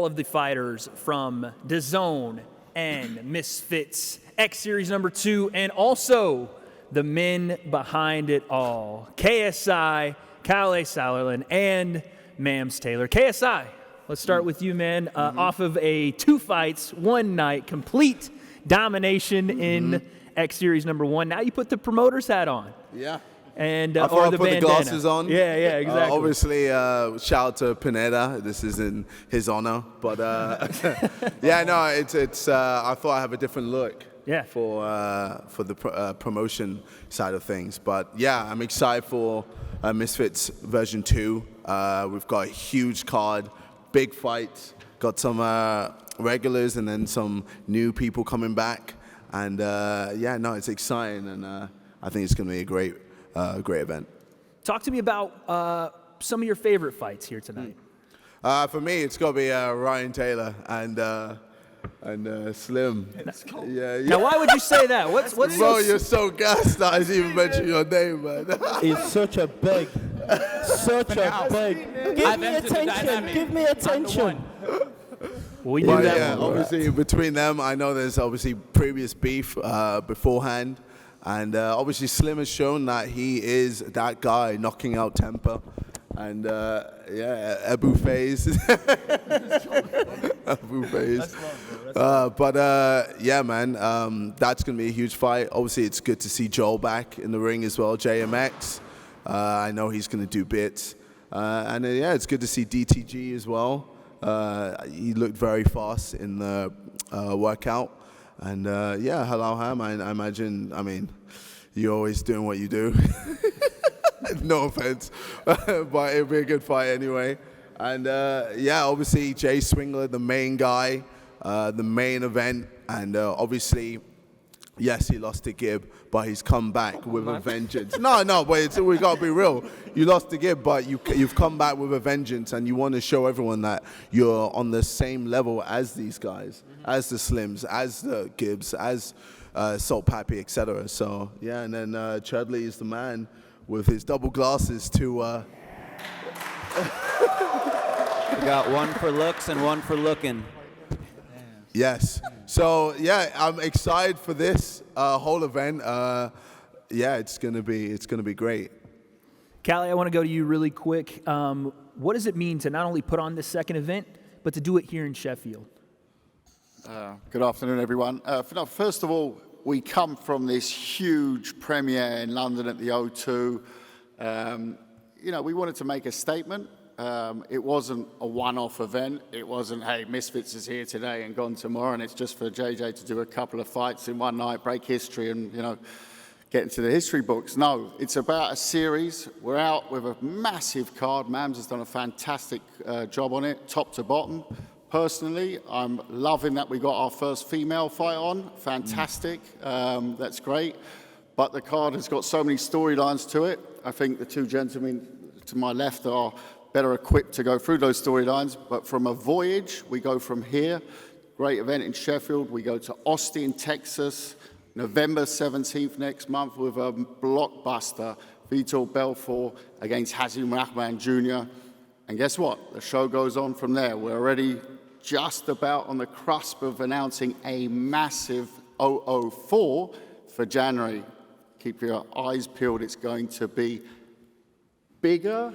all of the fighters from DAZN and Misfits X Series number 2, and also the men behind it all, KSI, Kyle Sauerland, and Mams Taylor. KSI, let's start with you, man. Off of a 2 fights, 1 night, complete domination in X Series number 1. Now you put the promoter's hat on. Yeah. And I or thought the I put bandana. the glasses on. Yeah, exactly. Obviously, shout out to Pineda. This is in his honor. But yeah, no, it's. I thought I have a different look. Yeah. For the promotion side of things. But yeah, I'm excited for Misfits version 2. We've got a huge card, big fights. Got some regulars and then some new people coming back. And yeah, no, it's exciting, and I think it's going to be a great event. Talk to me about some of your favorite fights here tonight. For me, it's got to be Ryan Taylor and Slim. Yeah. Now, why would you say that? What's Bro, you're so gassed that I didn't even mention your name, man. It's such a big. Give me attention. Give me attention. We do that. Yeah, obviously between them, I know there's obviously previous beef beforehand, and obviously Slim has shown that he is that guy knocking out temper, and yeah, Abu Faze. Abu Faze. But yeah, man, that's gonna be a huge fight. Obviously, it's good to see Joel back in the ring as well. JMX, I know he's gonna do bits, and yeah, it's good to see DTG as well. He looked very fast in the workout. And yeah, Halal Ham, I imagine, I mean, you're always doing what you do. No offense, but it'll be a good fight anyway. And yeah, obviously, Jay Swingler, the main guy, the main event. And obviously, yes, he lost to Gibb, but he's come back with a vengeance. No, but we got to be real. You lost to Gibb, but you've come back with a vengeance, and you want to show everyone that you're on the same level as these guys, as the Slims, as the Gibbs, as Salt Pappy, etc. So, yeah, and then Cherdleys is the man with his double glasses to... We got one for looks and one for looking. Yes. So yeah, I'm excited for this whole event. Yeah, it's gonna be great. Callie, I want to go to you really quick. What does it mean to not only put on this second event, but to do it here in Sheffield? Good afternoon, everyone. First of all, we come from this huge premiere in London at the O2. You know, we wanted to make a statement. It wasn't a one-off event. It wasn't, hey, Misfits is here today and gone tomorrow, and it's just for JJ to do a couple of fights in one night, break history, and, you know, get into the history books. No, it's about a series. We're out with a massive card. Mams has done a fantastic job on it, top to bottom. Personally, I'm loving that we got our first female fight on. Fantastic. That's great. But the card has got so many storylines to it. I think the two gentlemen to my left are better equipped to go through those storylines. But from a voyage, we go from here, great event in Sheffield. We go to Austin, Texas, November 17th next month with a blockbuster, Vitor Belfort against Hazim Rahman Jr. And guess what? The show goes on from there. We're already just about on the cusp of announcing a massive 004 for January. Keep your eyes peeled. It's going to be bigger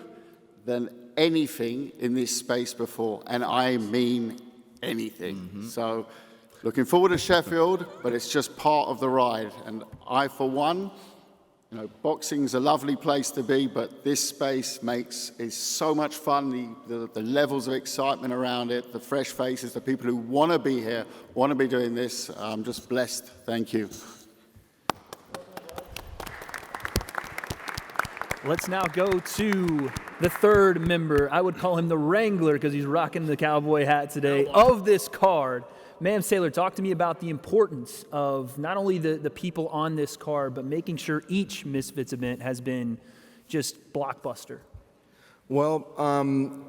than anything in this space before, and I mean anything. So looking forward to Sheffield, but it's just part of the ride. And I, for one, you know, boxing's a lovely place to be, but this space is so much fun. The levels of excitement around it, the fresh faces, the people who want to be here, want to be doing this. I'm just blessed. Thank you. Let's now go to the third member. I would call him the Wrangler because he's rocking the cowboy hat today of this card. Mams Taylor, talk to me about the importance of not only the people on this card, but making sure each Misfits event has been just blockbuster. Well,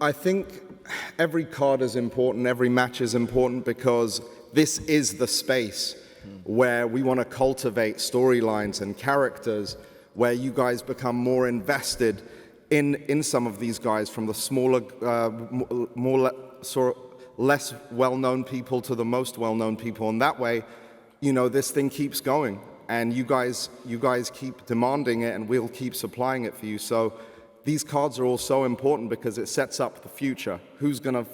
I think every card is important, every match is important, because this is the space where we want to cultivate storylines and characters, where you guys become more invested in some of these guys, from the smaller, less well-known people to the most well-known people. And that way, you know, this thing keeps going. And you guys keep demanding it, and we'll keep supplying it for you. So these cards are all so important because it sets up the future. Who's gonna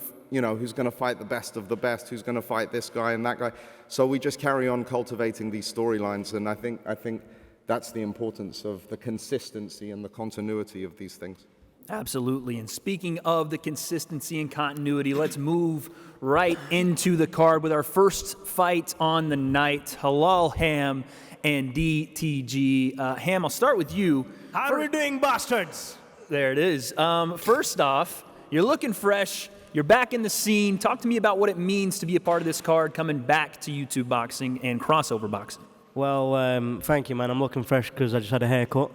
fight the best of the best? Who's gonna fight this guy and that guy? So we just carry on cultivating these storylines, and I think that's the importance of the consistency and the continuity of these things. Absolutely. And speaking of the consistency and continuity, let's move right into the card with our first fight on the night, Halal Ham and DTG. Ham, I'll start with you. How are we doing, bastards? There it is. First off, you're looking fresh. You're back in the scene. Talk to me about what it means to be a part of this card, coming back to YouTube boxing and crossover boxing. Well, thank you, man. I'm looking fresh because I just had a haircut.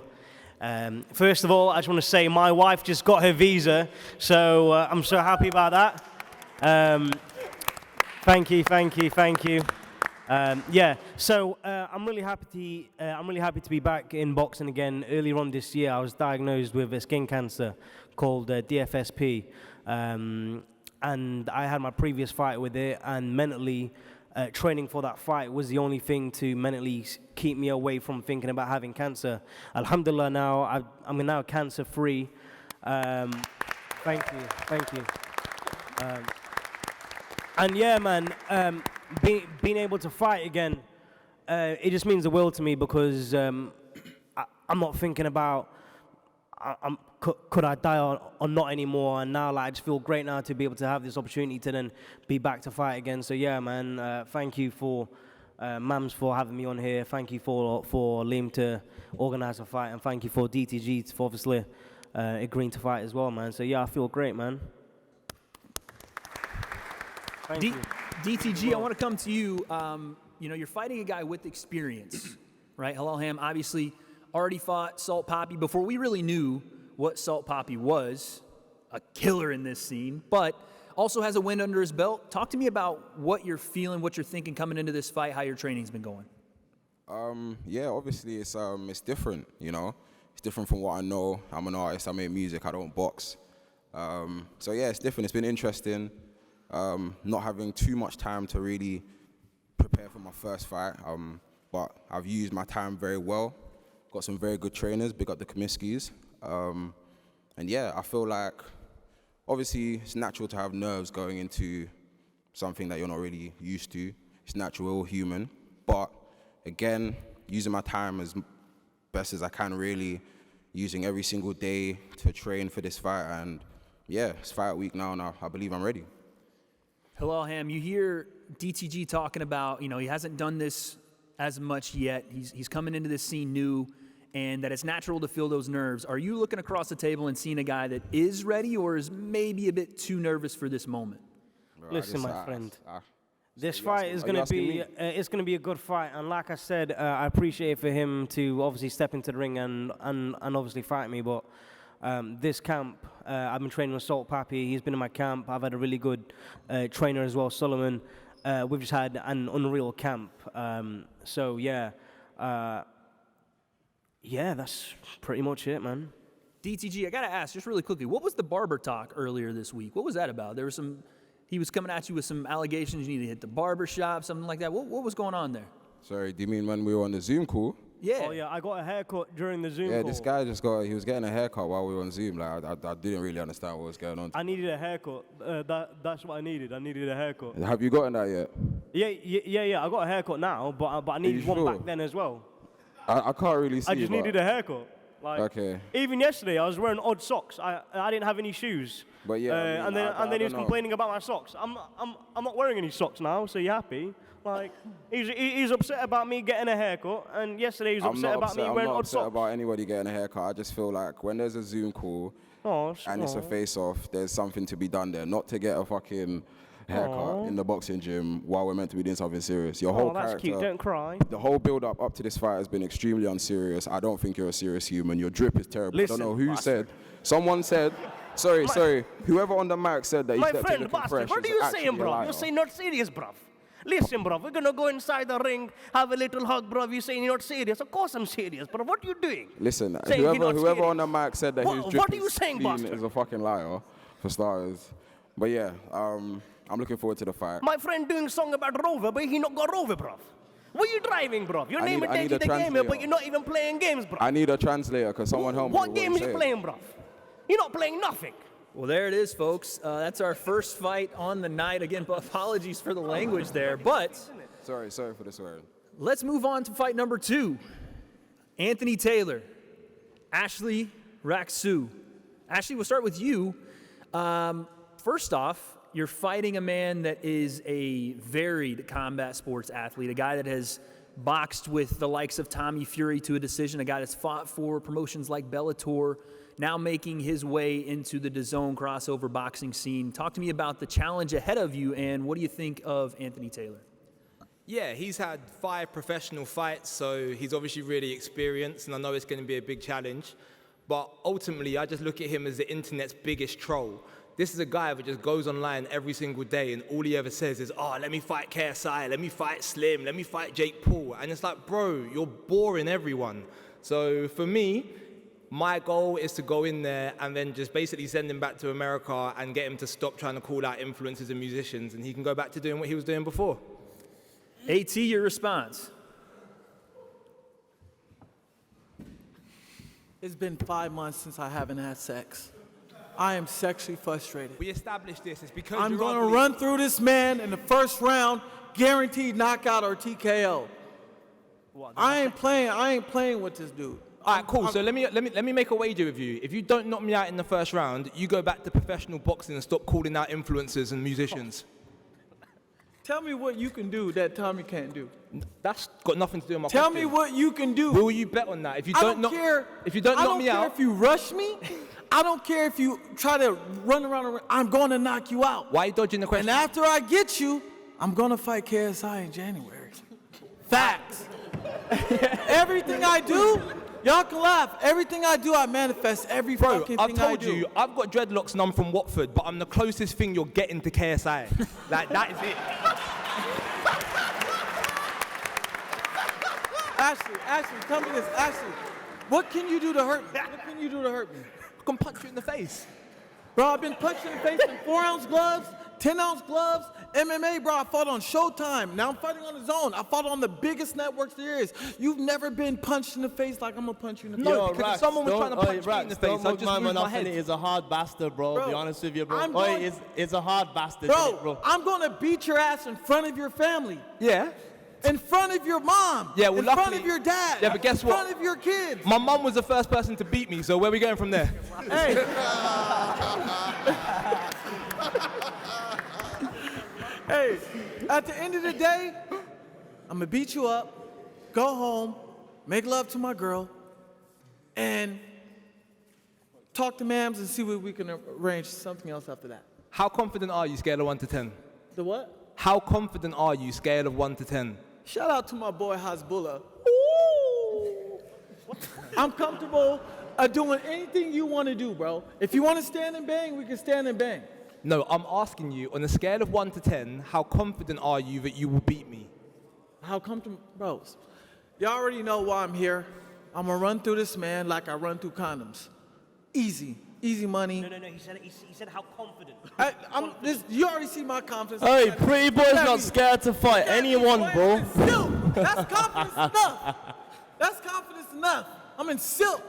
First of all, I just want to say my wife just got her visa, so I'm so happy about that. Thank you. Yeah, so I'm really happy to be back in boxing again. Earlier on this year, I was diagnosed with a skin cancer called DFSP, and I had my previous fight with it, and mentally, training for that fight was the only thing to mentally keep me away from thinking about having cancer. Alhamdulillah, now I'm now cancer-free. Thank you. And yeah, man, being able to fight again, it just means the world to me because I'm not thinking about could I die or not anymore, and now like, I just feel great now to be able to have this opportunity to then be back to fight again. So yeah, man, thank you for Mams for having me on here. Thank you for Liam to organize a fight, and thank you for DTG for obviously agreeing to fight as well, man. So yeah, I feel great, man. Thank you. DTG, I want to come to you. You know, you're fighting a guy with experience, right? Halal Ham obviously already fought Salt Poppy before we really knew what Salt Poppy was, a killer in this scene, but also has a win under his belt. Talk to me about what you're feeling, what you're thinking coming into this fight, how your training's been going. Yeah, obviously it's different, you know. It's different from what I know. I'm an artist, I make music, I don't box. So yeah, it's different, it's been interesting. Not having too much time to really prepare for my first fight, but I've used my time very well. Got some very good trainers, big up the Comiskis. And yeah, I feel like, obviously, it's natural to have nerves going into something that you're not really used to. It's natural, we're all human. But again, using my time as best as I can, really, using every single day to train for this fight. And yeah, it's fight week now, and I believe I'm ready. Halal Ham, you hear DTG talking about, you know, he hasn't done this as much yet. He's coming into this scene new, and that it's natural to feel those nerves. Are you looking across the table and seeing a guy that is ready or is maybe a bit too nervous for this moment? Listen, my friend, this fight is going to be it's going to be a good fight, and like I said, I appreciate for him to obviously step into the ring and obviously fight me, but this camp, I've been training with Salt Pappy. He's been in my camp. I've had a really good trainer as well, Solomon. We've just had an unreal camp. So yeah, yeah, that's pretty much it, man. DTG, I gotta ask just really quickly, what was the barber talk earlier this week? What was that about? There was he was coming at you with some allegations. You need to hit the barber shop, something like that. What was going on there? Sorry, do you mean when we were on the Zoom call? Yeah. Oh yeah, I got a haircut during the Zoom call. Yeah, this guy he was getting a haircut while we were on Zoom. Like, I didn't really understand what was going on. I needed a haircut. That's what I needed. I needed a haircut. Have you gotten that yet? Yeah. I got a haircut now, but I needed one back then as well. I can't really see. I just needed a haircut. Like, okay. Even yesterday, I was wearing odd socks. I didn't have any shoes. But yeah, and then he was complaining about my socks. I'm not wearing any socks now. So you happy? Like he's upset about me getting a haircut, and yesterday he was upset about me wearing odd socks. I'm not upset about anybody getting a haircut. I just feel like when there's a Zoom call and it's a face-off, there's something to be done there. Not to get a fucking haircut in the boxing gym while we're meant to be doing something serious. Your whole that's character, cute. Don't cry. The whole build-up up to this fight has been extremely unserious. I don't think you're a serious human. Your drip is terrible. Listen, I don't know who said. Someone said. Sorry. Whoever on the mic said that he stepped in looking fresh. What are you saying, bro? You're saying not serious, bro. Listen, bro, we're gonna go inside the ring, have a little hug, bro. You're saying you're not serious. Of course I'm serious, bro. What are you doing? Listen, whoever on the mic said that his drip is clean is a fucking liar, for starters. But yeah, I'm looking forward to the fight. My friend doing song about Rover, but he not got Rover, bruv. What you driving, bruv? Your name is I need a the game, translator. but you're not even playing games, bruv. I need a translator because someone help me. What game are you playing, bruv? You're not playing nothing. Well, there it is, folks. That's our first fight on the night. Again, apologies for the language there, but Sorry for the swearing. let's move on to fight number 2. Anthony Taylor, Ashley Rak-Su. Ashley, we'll start with you. First off, you're fighting a man that is a varied combat sports athlete, a guy that has boxed with the likes of Tommy Fury to a decision, a guy that's fought for promotions like Bellator, now making his way into the DAZN crossover boxing scene. Talk to me about the challenge ahead of you, and what do you think of Anthony Taylor? Yeah, he's had 5 professional fights, so he's obviously really experienced, and I know it's going to be a big challenge. But ultimately, I just look at him as the internet's biggest troll. This is a guy that just goes online every single day, and all he ever says is, oh, let me fight KSI, let me fight Slim, let me fight Jake Paul. And it's like, bro, you're boring everyone. So for me, my goal is to go in there and then just basically send him back to America and get him to stop trying to call out influencers and musicians, and he can go back to doing what he was doing before. AT, your response. It's been 5 months since I haven't had sex. I am sexually frustrated. We established this. It's because I'm you're going to ugly. run through this man in the first round, guaranteed knockout or TKO. I ain't playing with this dude. All right, cool. So let me make a wager with you. If you don't knock me out in the first round, you go back to professional boxing and stop calling out influencers and musicians. Tell me what you can do that Tommy can't do. That's got nothing to do with my Tell question. me what you can do. Will you bet on that? If you I don't don't care. if you don't knock me I don't care out, if you rush me. I don't care if you try to run around the ring. I'm going to knock you out. why are you dodging the question? And after I get you, I'm going to fight KSI in January. Facts. Everything I do, y'all can laugh. Everything I do, I manifest every Bro, fucking I've thing I told do. you, I've got dreadlocks and I'm from Watford, but I'm the closest thing you're getting to KSI. Like, that is it. Ashley, tell me this. Ashley, what can you do to hurt me? What can you do to hurt me? I can punch you in the face. Bro, I've been punched in the face in 4-ounce gloves, 10-ounce gloves, MMA, bro. I fought on Showtime. Now I'm fighting on the DAZN. I fought on the biggest networks there is. You've never been punched in the face like I'm gonna punch you in the face. No, because if someone was trying to punch me in the face, I'd just move my head. He's a hard bastard, bro. Be honest with you, bro. I'm going- He's a hard bastard, Bro, I'm gonna beat your ass in front of your family. Yeah. In front of your mom. Yeah, well, in front luckily- of your dad. Yeah, but guess what? In front of your kids. My mum was the first person to beat me, so where are we going from there? Hey. Hey, at the end of the day, I'm gonna beat you up, go home, make love to my girl, and talk to mams and see what we can arrange something else after that. How confident are you, scale of 1 to 10? The what? How confident are you, scale of 1 to 10? Shout out to my boy Hasbullah. Ooh. I'm comfortable doing anything you want to do, bro. If you want to stand and bang, we can stand and bang. No, I'm asking you, on a scale of 1 to 10, how confident are you that you will beat me? How comfortable, bros? Y'all already know why I'm here. I'm gonna run through this man like I run through condoms. Easy money. No, he said how confident. You already see my confidence. Hey, pretty boy's not scared to fight anyone, bro. That's confidence enough. That's confidence enough. I'm in silk.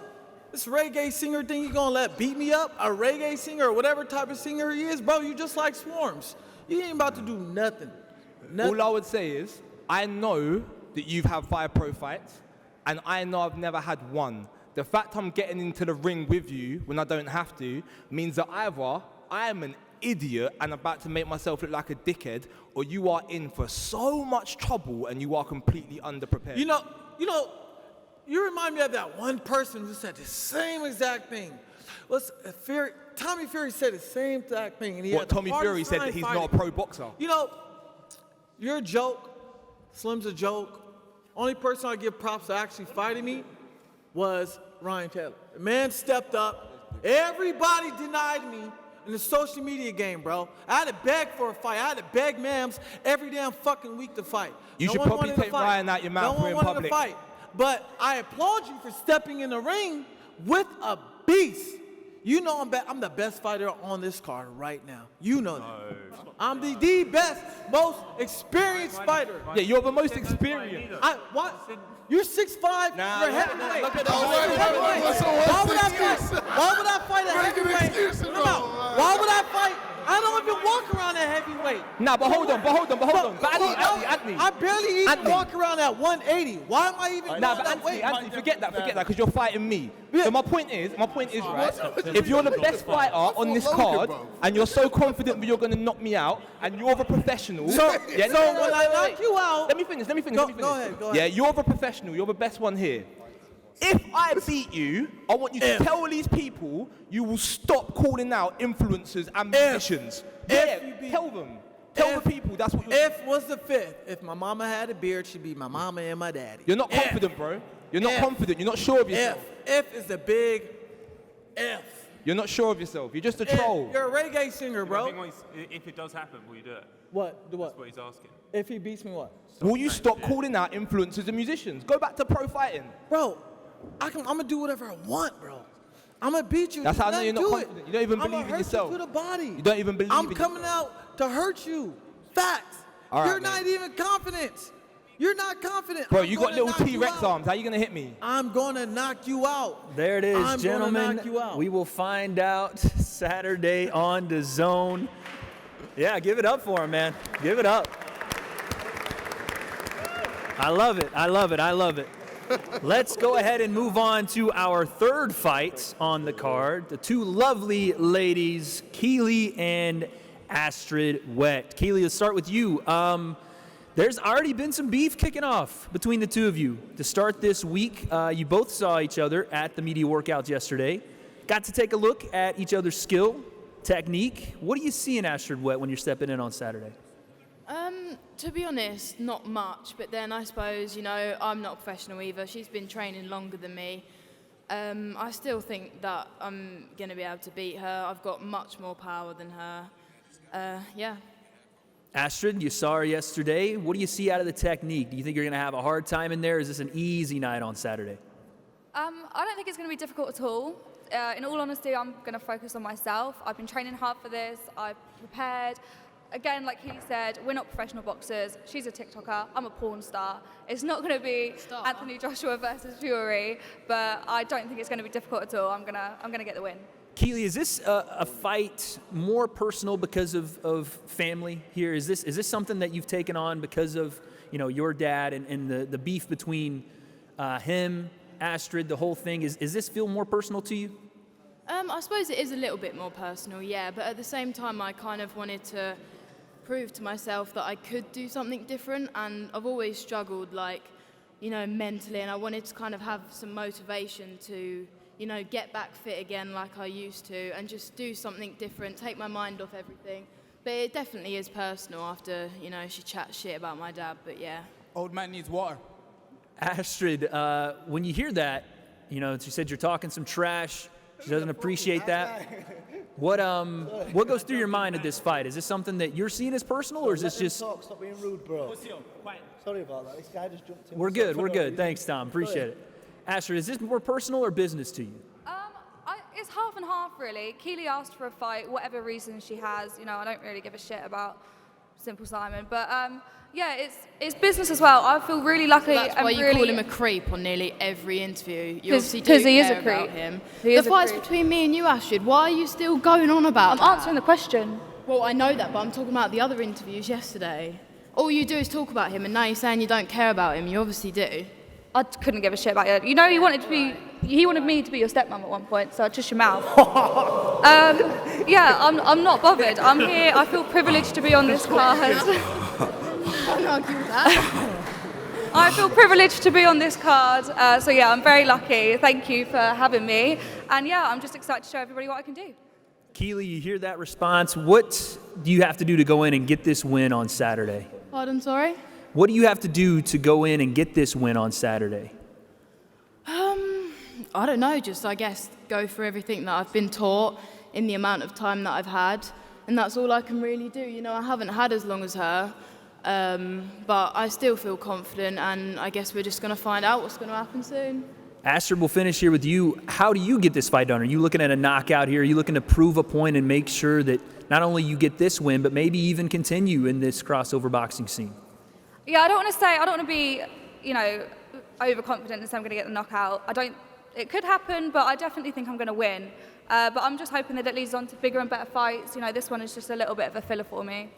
This reggae singer thing you gonna let beat me up? A reggae singer or whatever type of singer he is, bro, you just like Swarms. You ain't about to do nothing. All I would say is, I know that you've had 5 pro fights, and I know I've never had one. The fact I'm getting into the ring with you when I don't have to means that either I am an idiot and about to make myself look like a dickhead, or you are in for so much trouble and you are completely underprepared. You know, you remind me of that one person who said the same exact thing. Tommy Fury said the same exact thing. And he What, had the Tommy hardest Fury said time that he's fighting. not a pro boxer? You know, you're a joke. Slim's a joke. Only person I give props to actually fighting me was Ryan Taylor. The man stepped up. Everybody denied me in the social media game, bro. I had to beg for a fight. I had to beg mams every damn fucking week to fight. You should probably take Ryan out your mouth No one in wanted public. to fight. But I applaud you for stepping in the ring with a beast. You know I'm the best fighter on this card right now. You know that. I'm the best, most experienced fighter. Yeah, you're the most experienced. What? You're 6'5". Nah, you're heavyweight. look at that. Why would I fight a heavyweight? Why would I fight? I don't even walk around at heavyweight. Nah, but hold on. But Anthony. I barely even walk around at 180. Why am I even Nah, going but that weight? Anthony, forget that, because you're fighting me. So my point is, right, if you're the best fighter on this card, and you're so confident that you're going to knock me out, and you're the professional. So when I knock you out. Let me finish. Go ahead. Yeah, you're the professional, you're the best one here. If I beat you, I want you to tell these people you will stop calling out influencers and musicians. Tell them. Tell the people that's what you're If was the fifth. If my mama had a beard, she'd be my mama and my daddy. You're not confident, bro. You're not confident. You're not sure of yourself. If is the big F. You're not sure of yourself. You're just a troll. You're a reggae singer, bro. If it does happen, will you do it? What? Do what? That's what he's asking. If he beats me, what? Will you stop calling out influencers and musicians? Go back to pro fighting. Bro, I'm gonna do whatever I want, bro. I'm gonna beat you. That's how I know you're not confident. You don't even believe in yourself. I'm gonna hurt you to the body. You don't even believe in I'm coming out to hurt you. Facts. All right, You're not even confident. You're not confident. Bro, I'm you got gonna little knock T-Rex you out. arms. How you gonna hit me? I'm gonna knock you out. There it is, I'm gentlemen. gonna knock you out. We will find out Saturday on DAZN. Yeah, give it up for him, man. Give it up. I love it. Let's go ahead and move on to our third fight on the card. The two lovely ladies, Keeley and Astrid Wett. Keeley, let's start with you. There's already been some beef kicking off between the two of you. To start this week, you both saw each other at the media workouts yesterday. Got to take a look at each other's skill, technique. What do you see in Astrid Wett when you're stepping in on Saturday? To be honest, not much. But then I suppose, I'm not a professional either. She's been training longer than me. I still think that I'm going to be able to beat her. I've got much more power than her. Yeah. Astrid, you saw her yesterday. What do you see out of the technique? Do you think you're going to have a hard time in there? Is this an easy night on Saturday? I don't think it's going to be difficult at all. In all honesty, I'm going to focus on myself. I've been training hard for this. I've prepared. Again, like he said, we're not professional boxers. She's a TikToker. I'm a porn star. It's not going to be Anthony Joshua versus Fury, but I don't think it's going to be difficult at all. I'm gonna get the win. Keeley, is this a fight more personal because of family here? Is this something that you've taken on because of your dad and the beef between him, Astrid, the whole thing? Is this feel more personal to you? I suppose it is a little bit more personal, yeah. But at the same time, I kind of wanted to prove to myself that I could do something different, and I've always struggled, mentally, and I wanted to kind of have some motivation to, get back fit again like I used to, and just do something different, take my mind off everything. But it definitely is personal after, she chats shit about my dad, but yeah. Old man needs water. Astrid, when you hear that, she said you're talking some trash. She doesn't appreciate that. What goes through your mind at this fight? Is this something that you're seeing as personal, or is this just? Stop being rude, bro. Sorry about that. This guy just jumped in. We're good. Thanks, Tom. Appreciate it. Astrid, is this more personal or business to you? It's half and half, really. Keeley asked for a fight, whatever reason she has. I don't really give a shit about Simple Simon, but it's business as well. I feel really lucky. That's why you call him a creep on nearly every interview. You obviously do because he is care a creep. about him. The fight's between me and you, Astrid. Why are you still going on about that? I'm answering the question. Well, I know that, but I'm talking about the other interviews yesterday. All you do is talk about him, and now you're saying you don't care about him. You obviously do. I couldn't give a shit about you. He wanted me to be your stepmom at one point, so just your mouth. I'm not bothered. I'm here. I feel privileged to be on this card. I can't argue with that. I feel privileged to be on this card. I'm very lucky. Thank you for having me. And I'm just excited to show everybody what I can do. Keeley, you hear that response. What do you have to do to go in and get this win on Saturday? Pardon, sorry? What do you have to do to go in and get this win on Saturday? I don't know, just I guess go for everything that I've been taught in the amount of time that I've had, and that's all I can really do. I haven't had as long as her, but I still feel confident, and I guess we're just going to find out what's going to happen soon. Aster, we'll finish here with you. How do you get this fight done? Are you looking at a knockout here? Are you looking to prove a point and make sure that not only you get this win, but maybe even continue in this crossover boxing scene? Yeah, I don't want to be, overconfident and say I'm going to get the knockout. It could happen, but I definitely think I'm going to win. But I'm just hoping that it leads on to bigger and better fights. This one is just a little bit of a filler for me.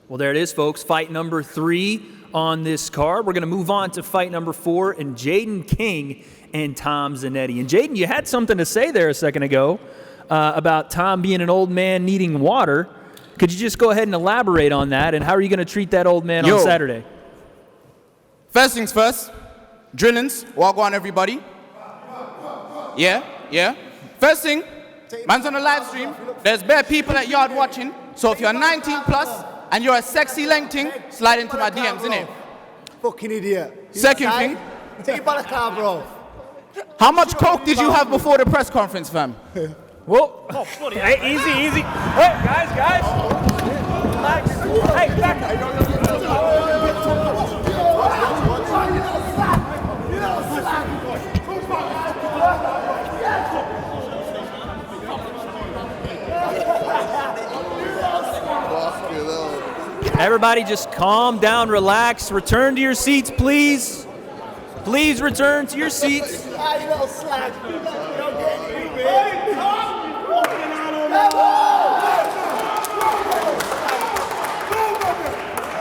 Well, there it is, folks. Fight number 3 on this card. We're going to move on to fight number 4, and Jayden King and Tom Zanetti. And Jayden, you had something to say there a second ago about Tom being an old man needing water. Could you just go ahead and elaborate on that, and how are you going to treat that old man on Saturday? First things first, drillings, walk on everybody. Yeah. First thing, man's on the live stream. There's bare people at yard watching. So if you're 19 plus and you're a sexy lengthing, slide into my DMs, innit? Fucking idiot. Second thing. Take it by the car, bro. How much coke did you have before the press conference, fam? Whoa. Oh, hey, easy. Hey, guys. Relax. Hey, back up. Everybody just calm down, relax, return to your seats, please. Please return to your seats.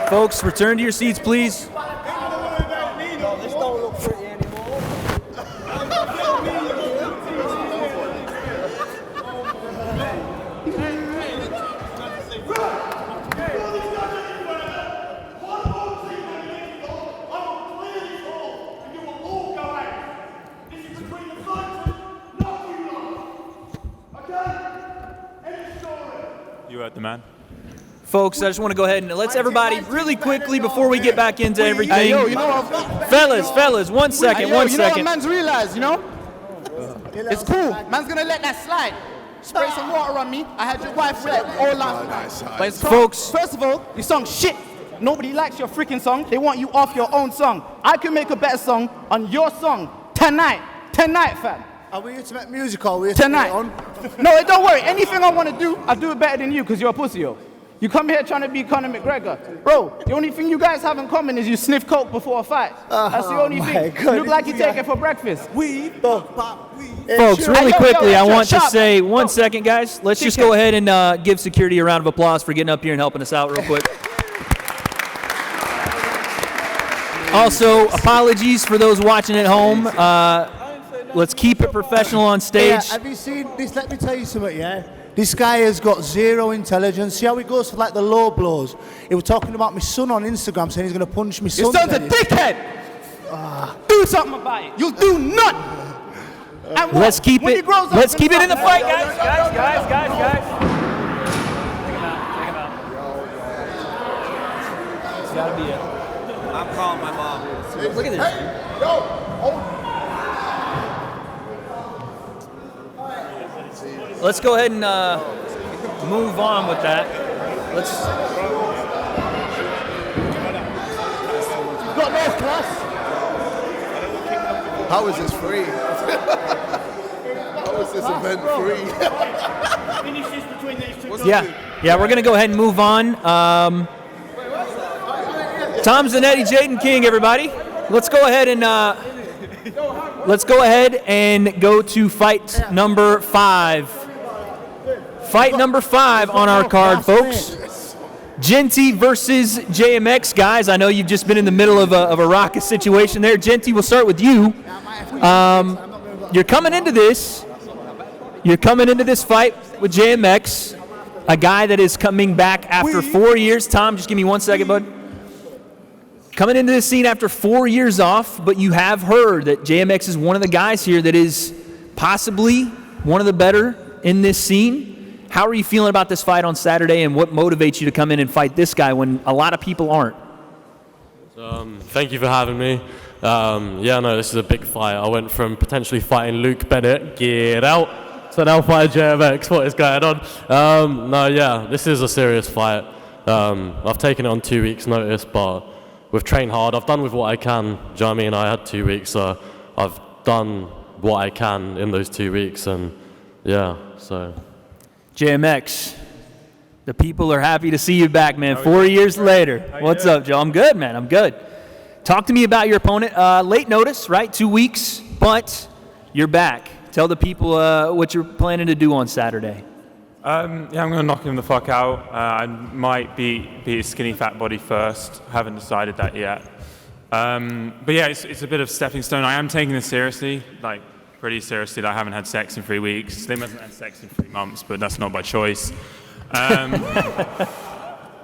Folks, return to your seats, please. You heard the man. Folks, I just want to go ahead and let's everybody really quickly before we get back into everything. Hey, yo, you know what? Fellas, 1 second, Hey, yo, 1 you know second. what man's realized, It's cool. Man's gonna let that slide. Spray some water on me. I had your wife with it all last night. But it's Folks. First of all, your song shit. Nobody likes your freaking song. They want you off your own song. I can make a better song on your song tonight. Tonight, fam. Are we here to make music or are we here Tonight. to put it on? No, don't worry. Anything I want to do, I'll do it better than you because you're a pussy, yo. You come here trying to be Conor McGregor. Bro, the only thing you guys have in common is you sniff coke before a fight. That's the only thing. You look like you take it for breakfast. Folks, really quickly, I want to say 1 second, guys. Let's just go ahead and give security a round of applause for getting up here and helping us out real quick. Also, apologies for those watching at home. Let's keep it professional on stage. Yeah, have you seen this? Let me tell you something, yeah? This guy has got zero intelligence. See how he goes for like the low blows? He was talking about my son on Instagram saying he's going to punch me son. Your son's a dickhead. Do something about it. You'll do nothing. And Let's keep when it. he grows up, Let's keep it in the fight, Hey, guys. Check him out. It's gotta be it. I'm calling my mom. Look at this. Hey, yo, Let's go ahead and move on with that. Let's. Got no class. How is this free? How is this event free? Yeah, we're gonna go ahead and move on. Tom Zanetti, Jayden King, everybody. Let's go ahead and go to fight number 5. Fight number 5 on our card, folks. Ginty versus JMX, guys. I know you've just been in the middle of a raucous situation there. Ginty, we'll start with you. You're coming into this fight with JMX, a guy that is coming back after 4 years. Tom, just give me 1 second, bud. Coming into this scene after 4 years off, but you have heard that JMX is one of the guys here that is possibly one of the better in this scene. How are you feeling about this fight on Saturday, and what motivates you to come in and fight this guy when a lot of people aren't? Thank you for having me. This is a big fight. I went from potentially fighting Luke Bennett, get out, to now fight JMX. What is going on? This is a serious fight. I've taken it on 2 weeks' notice, but we've trained hard. I've done with what I can. Do you know what I mean? I had 2 weeks, so I've done what I can in those 2 weeks, and yeah, so. JMX, the people are happy to see you back, man. 4 years later. What's up, Joe? I'm good, man. I'm good. Talk to me about your opponent. Late notice, right? 2 weeks, but you're back. Tell the people what you're planning to do on Saturday. Yeah, I'm going to knock him the fuck out. I might beat his skinny fat body first. Haven't decided that yet. But yeah, it's a bit of stepping stone. I am taking this seriously, like pretty seriously. I haven't had sex in 3 weeks. Slim hasn't had sex in 3 months, but that's not by choice. But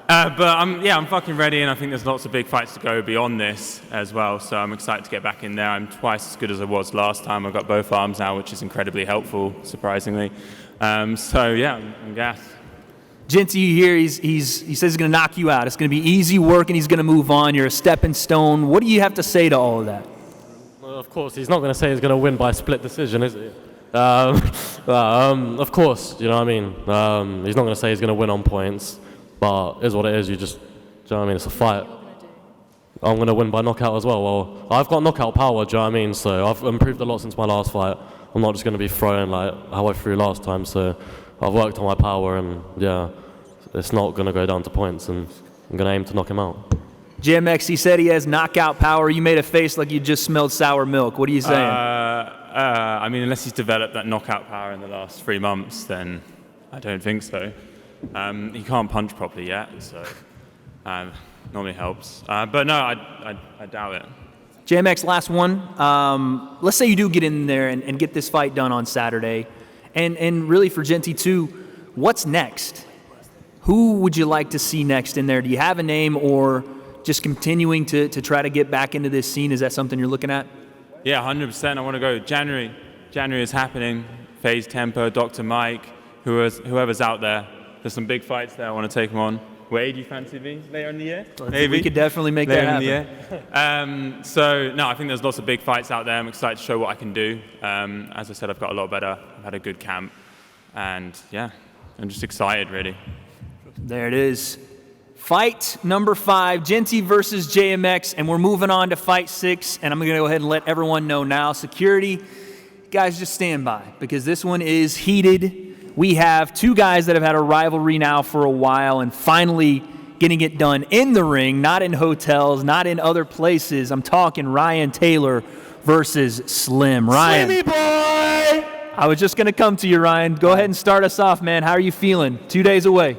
I'm fucking ready, and I think there's lots of big fights to go beyond this as well. So I'm excited to get back in there. I'm twice as good as I was last time. I've got both arms now, which is incredibly helpful, surprisingly. So yeah, I'm gassed. Ginty here, he says he's going to knock you out. It's going to be easy work, and he's going to move on. You're a stepping stone. What do you have to say to all of that? Well, of course, he's not going to say he's going to win by split decision, is he? Of course, you know what I mean? He's not going to say he's going to win on points, but it is what it is. You just, do you know what I mean? It's a fight. I'm going to win by knockout as well. Well, I've got knockout power, do you know what I mean? So I've improved a lot since my last fight. I'm not just going to be throwing like how I threw last time. So I've worked on my power, and yeah, it's not going to go down to points, and I'm going to aim to knock him out. JMX, he said he has knockout power. You made a face like you just smelled sour milk. What are you saying? I mean, unless he's developed that knockout power in the last 3 months, then I don't think so. He can't punch properly yet, so normally helps. But no, I doubt it. JMX, last one. Let's say you do get in there and get this fight done on Saturday. And really for Ginty too, what's next? Who would you like to see next in there? Do you have a name, or just continuing to try to get back into this scene? Is that something you're looking at? Yeah, 100%. I want to go. January is happening. Phase Tempo, Dr. Mike, whoever's out there. There's some big fights there. I want to take them on. Wade, you fancy me later in the year? Maybe. We could definitely make later that happen. In the year. So, no, I think there's lots of big fights out there. I'm excited to show what I can do. As I said, I've got a lot better. I've had a good camp. And, yeah, I'm just excited, really. There it is. Fight number 5, Ginty versus JMX, and we're moving on to fight 6, and I'm going to go ahead and let everyone know now. Security, guys, just stand by, because this one is heated. We have 2 guys that have had a rivalry now for a while, and finally getting it done in the ring, not in hotels, not in other places. I'm talking Ryan Taylor versus Slim. Ryan. Slimmy boy! I was just going to come to you, Ryan. Go ahead and start us off, man. How are you feeling? 2 days away.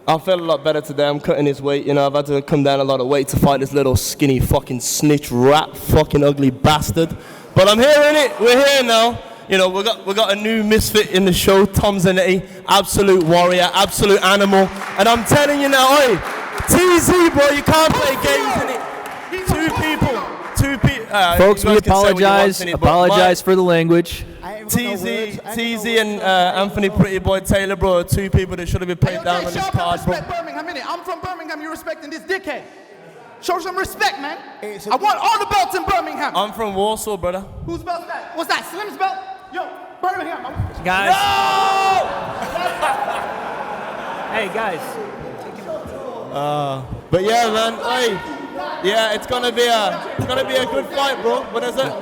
I felt a lot better today. I'm cutting his weight. You know, I've had to come down a lot of weight to fight this little skinny fucking snitch rat, fucking ugly bastard. But I'm here in it. We're here now. You know, we got a new misfit in the show, Tom Zanetti, absolute warrior, absolute animal. And I'm telling you now, oi, TZ, bro, you can't play games in it. 2 people. Folks, we apologize for the language. TZ and Anthony Pretty Boy Taylor, bro, are 2 people that should have been played down on this card, bro. Birmingham, innit? I'm from Birmingham. You're respecting this dickhead. Show some respect, man. I want all the belts in Birmingham. I'm from Warsaw, brother. Whose belt's that? What's that? Slim's belt? Yo, Birmingham. Guys. No! Hey, guys. But yeah, man. Hey, yeah, it's gonna be a good fight, bro. What is it?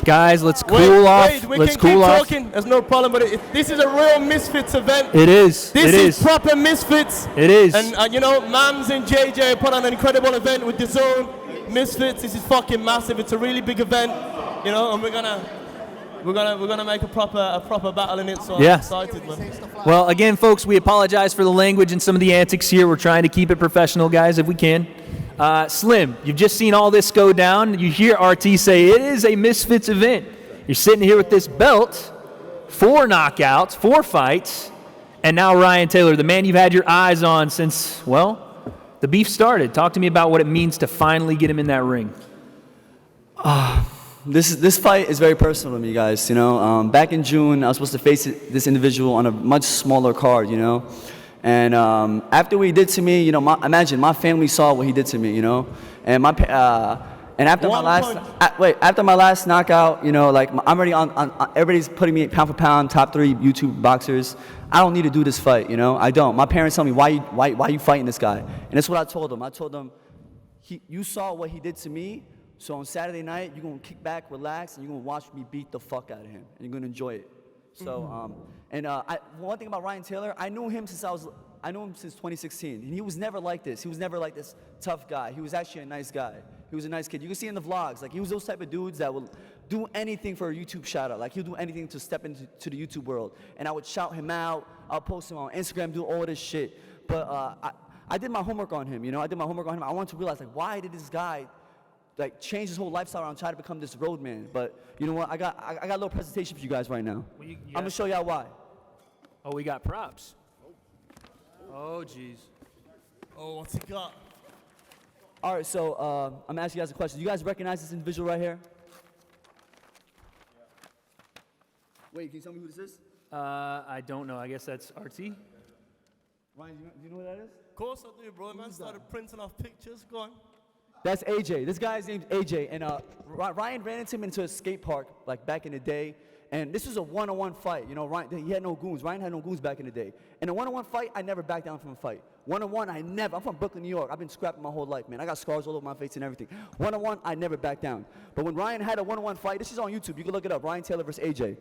Guys, let's cool off. We let's can cool keep off. talking. There's no problem, but this is a real Misfits event. It is. This is proper Misfits. It is. And you know, Mams and JJ put on an incredible event with the Zone. Misfits. This is fucking massive. It's a really big event. You know, and we're gonna make a proper battle in it. So Yeah. I'm excited, man. Well, again, folks, we apologize for the language and some of the antics here. We're trying to keep it professional, guys, if we can. Slim, you've just seen all this go down. You hear RT say it is a Misfits event. You're sitting here with this belt, 4 knockouts, 4 fights, and now Ryan Taylor, the man you've had your eyes on since, well, the beef started. Talk to me about what it means to finally get him in that ring. This fight is very personal to me, guys. You know, back in June, I was supposed to face this individual on a much smaller card. You know, and after what he did to me, you know, imagine my family saw what he did to me. You know, and after my last knockout, you know, like I'm already on everybody's putting me pound for pound top 3 YouTube boxers. I don't need to do this fight. You know, I don't. My parents tell me why you fighting this guy, and that's what I told them. I told them, you saw what he did to me. So on Saturday night, you're gonna kick back, relax, and you're gonna watch me beat the fuck out of him, and you're gonna enjoy it. So, one thing about Ryan Taylor, I knew him since 2016, and he was never like this. He was never like this tough guy. He was actually a nice guy. He was a nice kid. You can see in the vlogs, like he was those type of dudes that will do anything for a YouTube shout out. Like he'll do anything to step into the YouTube world. And I would shout him out. I'll post him on Instagram, do all this shit. But I did my homework on him. I did my homework on him. I wanted to realize, like, why did this guy like change his whole lifestyle around, try to become this road man? But you know what? I got a little presentation for you guys right now. I'm gonna show y'all why. Oh, we got props. Oh, jeez. Oh, what's he got? All right, so I'm gonna ask you guys a question. Do you guys recognize this individual right here? Wait, can you tell me who this is? I don't know. I guess that's RT. Ryan, do you know who that is? Of course I do, bro. Man started printing off pictures. Go on. That's AJ. This guy's named AJ, and Ryan ran into him into a skate park like back in the day, and this was a one-on-one fight. Ryan, he had no goons. Ryan had no goons back in the day. In a one-on-one fight, I never backed down from a fight. One-on-one, I never. I'm from Brooklyn, New York. I've been scrapping my whole life, man. I got scars all over my face and everything. One-on-one, I never backed down. But when Ryan had a one-on-one fight, this is on YouTube. You can look it up. Ryan Taylor versus AJ.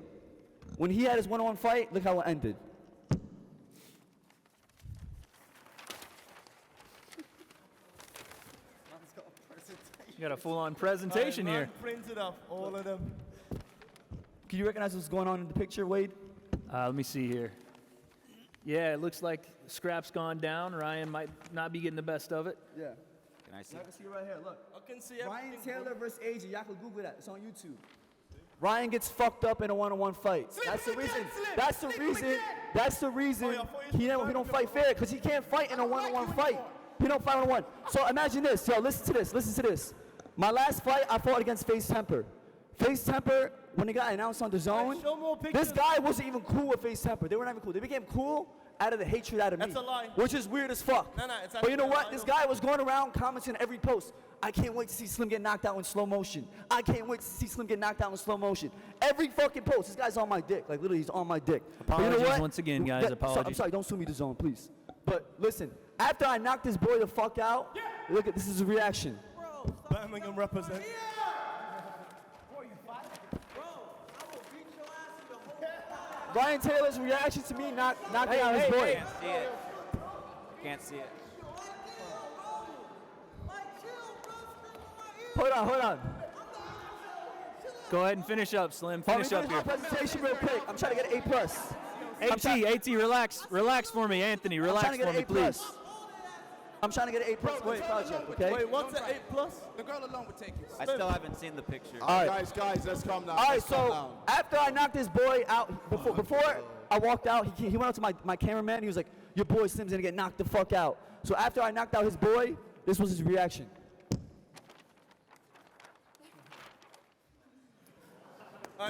When he had his one-on-one fight, look how it ended. You got a full-on presentation here. Printed off all of them. Can you recognize what's going on in the picture, Wade? Let me see here. Yeah, it looks like scrap's gone down. Ryan might not be getting the best of it. Yeah. Can I see? I can see it right here. Look. I can see Ryan everything, Taylor versus AJ. Y'all can Google that. It's on YouTube. Ryan gets fucked up in a one-on-one fight. That's the reason. That's the reason. That's the reason he don't fight fair, because he can't fight in a one-on-one fight. He don't fight one-on-one. So imagine this. Yo, listen to this. Listen to this. My last fight, I fought against Face Temper. Face Temper, when it got announced on the zone, this guy wasn't even cool with Face Temper. They were not even cool. They became cool out of the hatred out of me. That's a lie. Which is weird as fuck. No, it's but you know actually what? a lie. This guy was going around commenting every post. I can't wait to see Slim get knocked out in slow motion. I can't wait to see Slim get knocked out in slow motion. Every fucking post. This guy's on my dick. Like, literally, he's on my dick. Apologies, you know what? once again, guys. Apologies. I'm sorry, don't sue me, the zone, please. But listen, after I knocked this boy the fuck out, look at this is his reaction. Birmingham represent. Ryan Taylor's reaction to me knocking out his boy. Can't see it. Can't see it. Hold on. Go ahead and finish up, Slim. Finish up my here. presentation real quick. I'm trying to get an A+. AT, relax for me, Anthony. Relax for me, please. I'm trying to get an A+ for this project, okay? Wait, what's an A+? The girl alone would take it. I still haven't seen the picture. All right, guys, let's calm down. All right, Let's calm so down. after I knocked this boy out, before I walked out, he went up to my cameraman. He was like, your boy Slim's gonna get knocked the fuck out. So after I knocked out his boy, this was his reaction.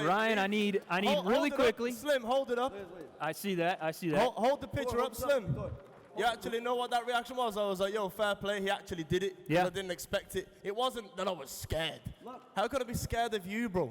Ryan, I need really quickly. Slim, hold it up. I see that. Hold the picture up, Slim. You actually know what that reaction was? I was like, yo, fair play. He actually did it. Yeah. I didn't expect it. It wasn't that I was scared. How could I be scared of you, bro?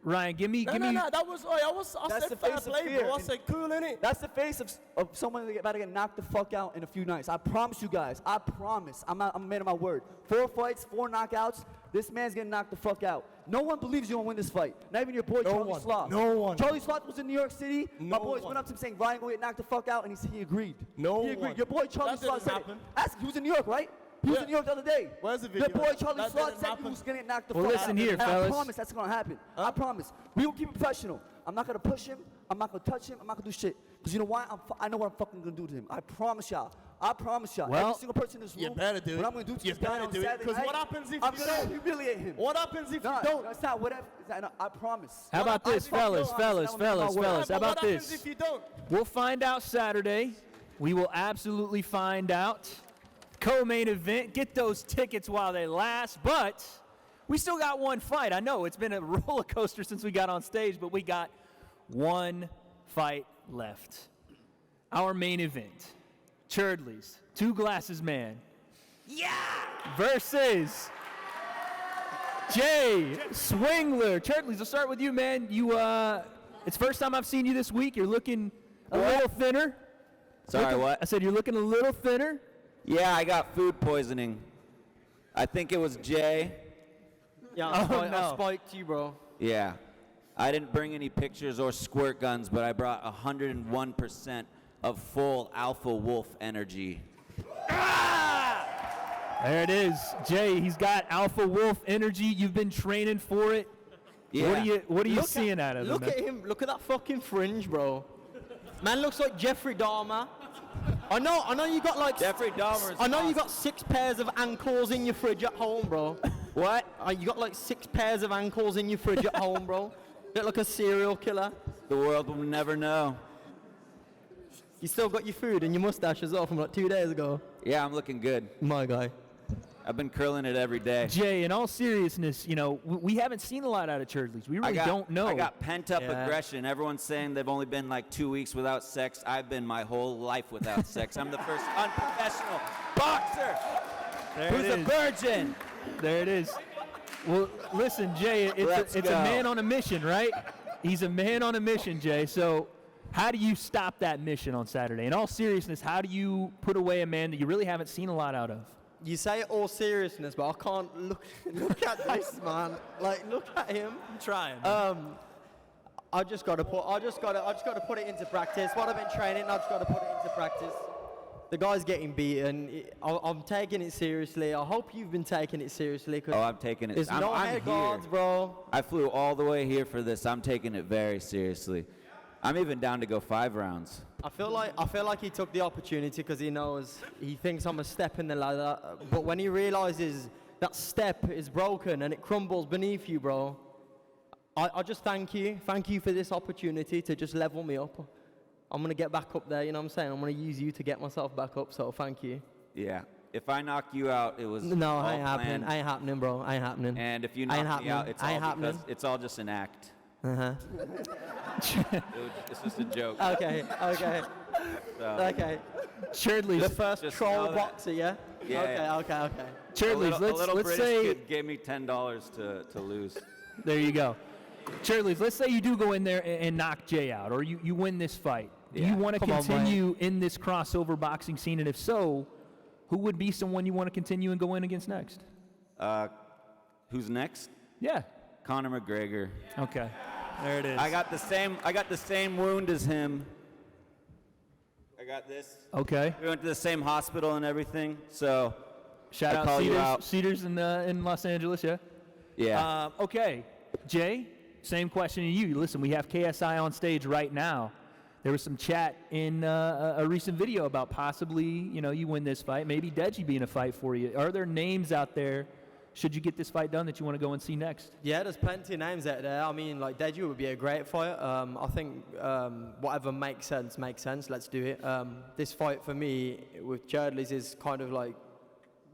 Ryan, give me. No, that was, I said fair play, bro. I said cool, innit? That's the face of someone about to get knocked the fuck out in a few nights. I promise you guys. I promise. I'm a man of my word. 4 fights, 4 knockouts. This man's getting knocked the fuck out. No one believes you're gonna win this fight. Not even your boy Charlie Sloth. No one. Charlie Sloth was in New York City. My boys went up to him saying Ryan gonna get knocked the fuck out, and he agreed. He agreed. Your boy Charlie Sloth said it. Ask, he was in New York, right? He was in New York the other day. Where's the video? Your boy Charlie That Sloth didn't said happen. he was gonna get knocked the Well, fuck listen out. here, And fellas. I promise that's gonna happen. I promise. We will keep it professional. I'm not gonna push him. I'm not gonna touch him. I'm not gonna do shit. Because you know why? I know what I'm fucking gonna do to him. I promise y'all. Well, every single person in this room. You better do it. What I'm gonna do to You this guy better on do it. Saturday Because night, what happens if I'm you gonna don't? humiliate him. What happens if you No, don't? that's not whatever. I promise. How about this, fellas? How about What happens this? if you don't? We'll find out Saturday. We will absolutely find out. Co-main event. Get those tickets while they last. But we still got one fight. I know it's been a roller coaster since we got on stage, but we got one fight left. Our main event. Cherdleys, 2 Glasses Man. Yeah! Versus Jay Swingler. Cherdleys, I'll start with you, man. It's first time I've seen you this week. You're looking a little thinner. Sorry, what? I said you're looking a little thinner. Yeah, I got food poisoning. I think it was Jay. Yeah, I spiked you, bro. Yeah. I didn't bring any pictures or squirt guns, but I brought 101% of full alpha wolf energy. There it is. Jay, he's got alpha wolf energy. You've been training for it. Yeah. What are you seeing out of him? Look at him. Look at that fucking fringe, bro. Man looks like Jeffrey Dahmer. I know you got like Jeffrey Dahmer. I know you got 6 pairs of ankles in your fridge at home, bro. What? You got like 6 pairs of ankles in your fridge at home, bro. You look like a serial killer. The world will never know. You still got your food and your mustache as well from like 2 days ago. Yeah, I'm looking good. My guy. I've been curling it every day. Jay, in all seriousness, you know, we haven't seen a lot out of Cherdleys. We really don't know. I got pent-up aggression. Everyone's saying they've only been like 2 weeks without sex. I've been my whole life without sex. I'm the first unprofessional boxer who's a virgin. There it is. Well, listen, Jay, it's a man on a mission, right? He's a man on a mission, Jay. So how do you stop that mission on Saturday? In all seriousness, how do you put away a man that you really haven't seen a lot out of? You say it all seriousness, but I can't look at this man. Like, look at him. I'm trying. I just got to put it into practice. What I've been training, I just got to put it into practice. The guy's getting beaten. I'm taking it seriously. I hope you've been taking it seriously. Oh, I'm taking it. There's no head guards, bro. I flew all the way here for this. I'm taking it very seriously. I'm even down to go 5 rounds. I feel like he took the opportunity because he thinks I'm a step in the ladder. But when he realizes that step is broken and it crumbles beneath you, bro, I just thank you for this opportunity to just level me up. I'm gonna get back up there. You know what I'm saying? I'm gonna use you to get myself back up. So thank you. Yeah. If I knock you out, it was no, all ain't happening. planned. Ain't happening, bro. Ain't happening. And if you knock me out, it's all just an act. It's just a joke. Okay. So. Cherdleys. The first troll boxer, yeah? Yeah. Okay. Cherdleys, a little let's British say kid gave me $10 to lose. There you go. Cherdleys, let's say you do go in there and knock Jay out, or you win this fight. Do you want to continue in this crossover boxing scene? And if so, who would be someone you want to continue and go in against next? Who's next? Yeah. Conor McGregor. Okay. There it is. I got the same wound as him. I got this. Okay. We went to the same hospital and everything. So shout out Cedars in Los Angeles, yeah? Yeah. Okay. Jay, same question to you. Listen, we have KSI on stage right now. There was some chat in a recent video about possibly, you win this fight, maybe Deji being a fight for you. Are there names out there, should you get this fight done, that you want to go and see next? Yeah, there's plenty of names out there. I mean, like, Deji would be a great fight. I think whatever makes sense. Let's do it. This fight for me with Cherdleys is kind of like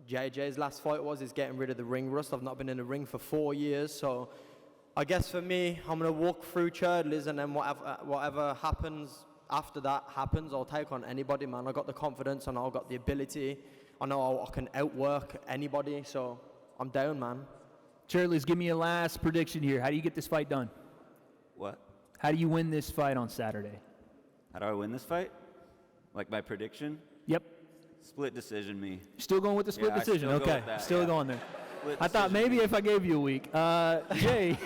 JJ's last fight is getting rid of the ring rust. I've not been in the ring for 4 years, so I guess for me, I'm going to walk through Cherdleys, and then whatever happens after that happens. I'll take on anybody, man. I got the confidence and I've got the ability. I know I can outwork anybody, so I'm down, man. Cherdleys, give me a last prediction here. How do you get this fight done? What? How do you win this fight on Saturday? How do I win this fight? Like my prediction? Yep. Split decision, me. Still going with the split decision? Okay. Still going there. I thought maybe if I gave you a week. Jay,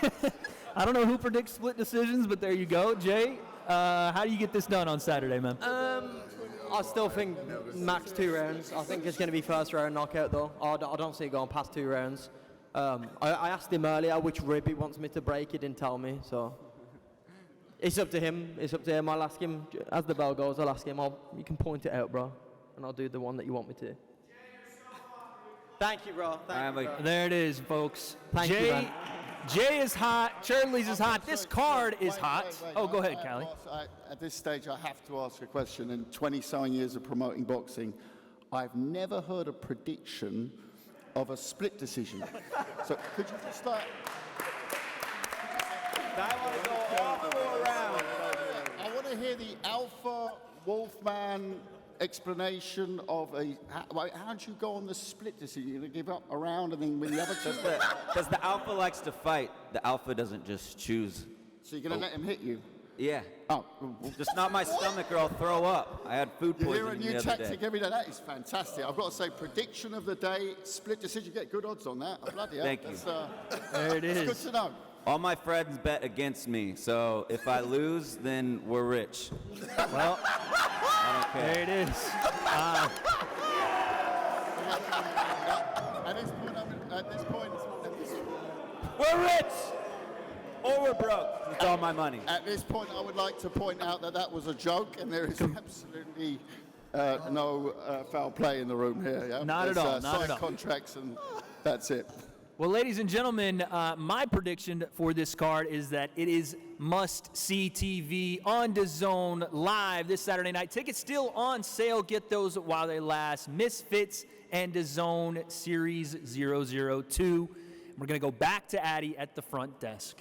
I don't know who predicts split decisions, but there you go. Jay, how do you get this done on Saturday, man? I still think max 2 rounds. I think it's going to be first round knockout, though. I don't see it going past 2 rounds. I asked him earlier which rib he wants me to break. He didn't tell me, so it's up to him. I'll ask him as the bell goes. I'll ask him. You can point it out, bro, and I'll do the one that you want me to. Thank you, bro. Thank you, bro. There it is, folks. Thank you, man. Jay is hot. Cherdleys is hot. This card is hot. Oh, go ahead, Callie. At this stage, I have to ask a question. In 20-something years of promoting boxing, I've never heard a prediction of a split decision. So could you just start? I want to go all 4 rounds. I want to hear the alpha wolfman explanation of how do you go on the split decision? You're going to give up a round and then win the other 2? Because the alpha likes to fight. The alpha doesn't just choose. So you're going to let him hit you? Yeah. Oh. Just not my stomach or I'll throw up. I had food You poisoning hear a new the other tactic day. every day. That is fantastic. I've got to say, prediction of the day, split decision. You get good odds on that. Oh, bloody hell. Thank you. There it is. It's good to know. All my friends bet against me, so if I lose, then we're rich. Well, I don't care. there it is. At this point, we're rich! Or we're broke with all my money. At this point, I would like to point out that that was a joke, and there is absolutely no foul play in the room here. Yeah? Not at all, not signed at all. contracts, and that's it. Well, ladies and gentlemen, my prediction for this card is that it is must-see TV on DAZN live this Saturday night. Tickets still on sale. Get those while they last. Misfits and DAZN Series 002. We're going to go back to Addy at the front desk.